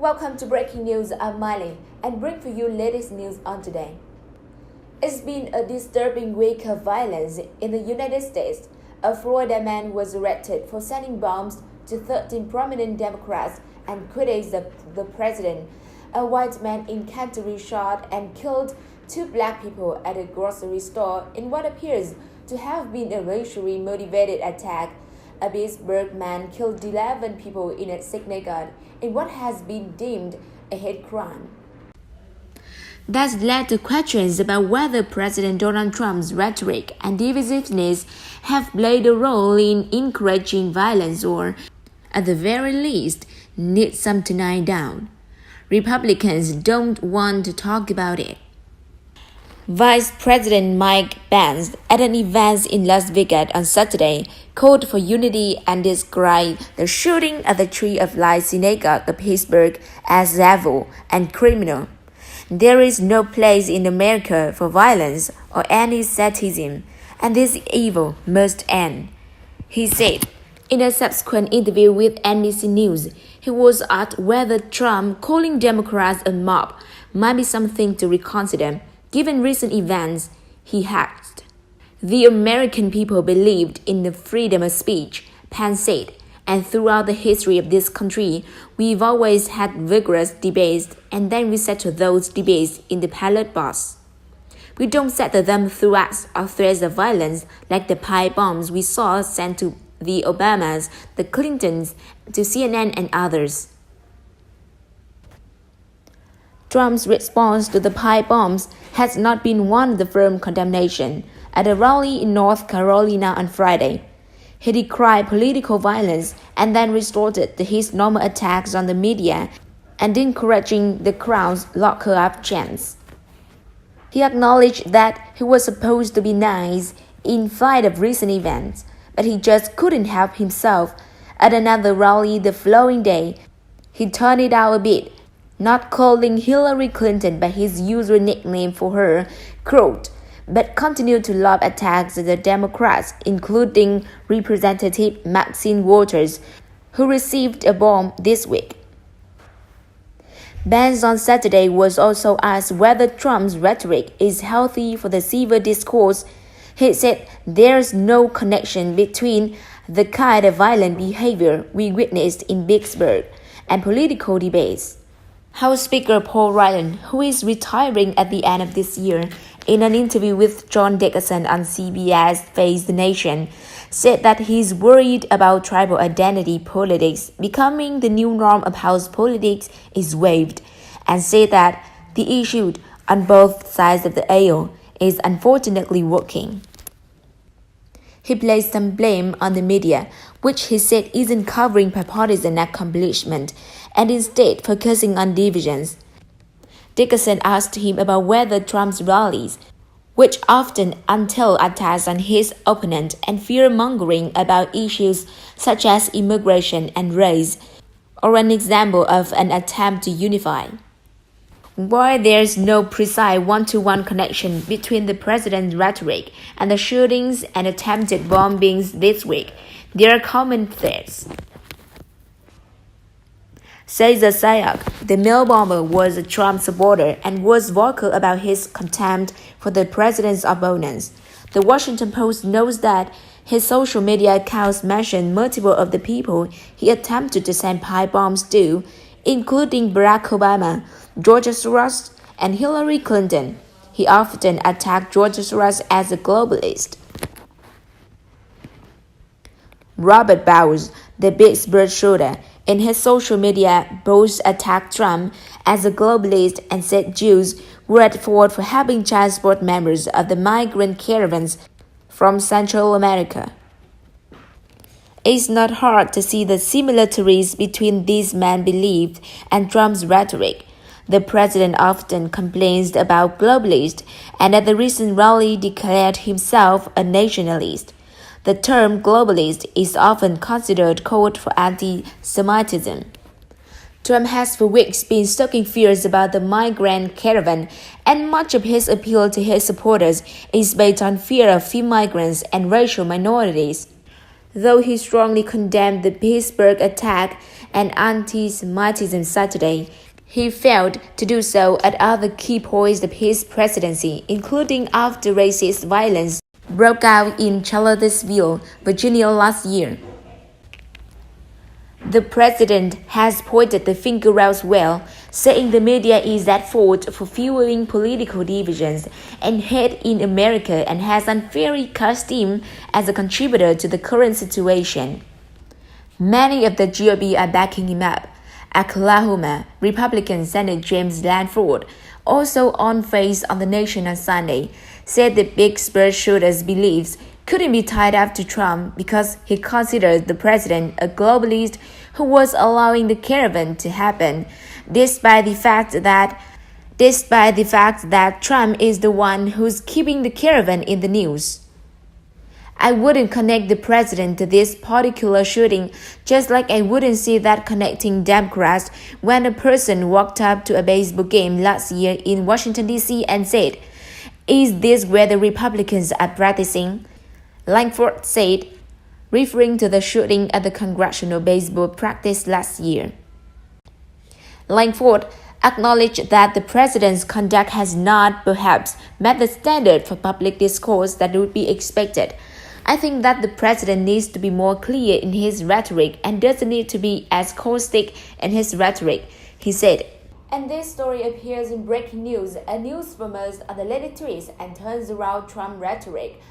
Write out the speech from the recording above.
Welcome to Breaking News. I'm Miley and bring for you latest news on today. It's been a disturbing week of violence in the United States. A Florida man was arrested for sending bombs to 13 prominent Democrats and critics of the president. A white man in Kentucky shot and killed two black people at a grocery store in what appears to have been a racially motivated attack. A Pittsburgh man killed 11 people in a synagogue in what has been deemed a hate crime. That's led to questions about whether President Donald Trump's rhetoric and divisiveness have played a role in encouraging violence or, at the very least, need some to die down. Republicans don't want to talk about it. Vice President Mike Pence, at an event in Las Vegas on Saturday, called for unity and described the shooting at the Tree of Life synagogue of Pittsburgh as evil and criminal. There is no place in America for violence or anti-Semitism, and this evil must end, he said. In a subsequent interview with NBC News, he was asked whether Trump calling Democrats a mob might be something to reconsider. Given recent events, he asked. The American people believed in the freedom of speech, Pence said, and throughout the history of this country, we've always had vigorous debates, and then we settle those debates in the ballot box. We don't settle them through acts or threats of violence like the pipe bombs we saw sent to the Obamas, the Clintons, to CNN and others. Trump's response to the pipe bombs has not been one of firm condemnation. At a rally in North Carolina on Friday, he decried political violence and then resorted to his normal attacks on the media and encouraging the crowd's lock her up chants. He acknowledged that he was supposed to be nice in spite of recent events, but he just couldn't help himself. At another rally the following day, he turned it out a bit, not calling Hillary Clinton by his usual nickname for her, quote, but continued to lob attacks at the Democrats, including Representative Maxine Waters, who received a bomb this week. Pence on Saturday was also asked whether Trump's rhetoric is healthy for the civil discourse. He said there's no connection between the kind of violent behavior we witnessed in Pittsburgh and political debates. House Speaker Paul Ryan, who is retiring at the end of this year, in an interview with John Dickerson on CBS Face the Nation, said that he's worried about tribal identity politics becoming the new norm of House politics is waived, and said that the issue on both sides of the aisle is unfortunately working. He placed some blame on the media, which he said isn't covering bipartisan accomplishment and instead focusing on divisions. Dickerson asked him about whether Trump's rallies, which often entail attacks on his opponent and fear-mongering about issues such as immigration and race, are an example of an attempt to unify. While there's no precise one-to-one connection between the president's rhetoric and the shootings and attempted bombings this week, there are common threads. Cesar Sayoc, the mail bomber, was a Trump supporter and was vocal about his contempt for the president's opponents. The Washington Post notes that his social media accounts mentioned multiple of the people he attempted to send pipe bombs to, including Barack Obama, George Soros, and Hillary Clinton. He often attacked George Soros as a globalist. Robert Bowles, the Pittsburgh shooter, in his social media post attacked Trump as a globalist and said Jews were at fault for helping transport members of the migrant caravans from Central America. It's not hard to see the similarities between these men's beliefs and Trump's rhetoric. The president often complains about globalists and at the recent rally declared himself a nationalist. The term globalist is often considered code for anti-Semitism. Trump has for weeks been stoking fears about the migrant caravan, and much of his appeal to his supporters is based on fear of female migrants and racial minorities. though he strongly condemned the Pittsburgh attack and anti-Semitism Saturday. He failed to do so at other key points of his presidency, including after racist violence broke out in Charlottesville, Virginia last year. The president has pointed the finger elsewhere, saying the media is at fault for fueling political divisions and hate in America and has unfairly cast him as a contributor to the current situation. Many of the GOP are backing him up. Oklahoma Republican Senator James Lanford, also on Face on the Nation on Sunday, said the Pittsburgh shooter's beliefs couldn't be tied up to Trump because he considered the president a globalist who was allowing the caravan to happen, despite the fact that Trump is the one who's keeping the caravan in the news. I wouldn't connect the president to this particular shooting, just like I wouldn't see that connecting Democrats when a person walked up to a baseball game last year in Washington, D.C. and said, "Is this where the Republicans are practicing?" Langford said, referring to the shooting at the congressional baseball practice last year. Langford acknowledged that the president's conduct has not perhaps met the standard for public discourse that would be expected. I think that the president needs to be more clear in his rhetoric and doesn't need to be as caustic in his rhetoric, he said. And this story appears in breaking news. A news rumors are the latest twist and turns around Trump rhetoric.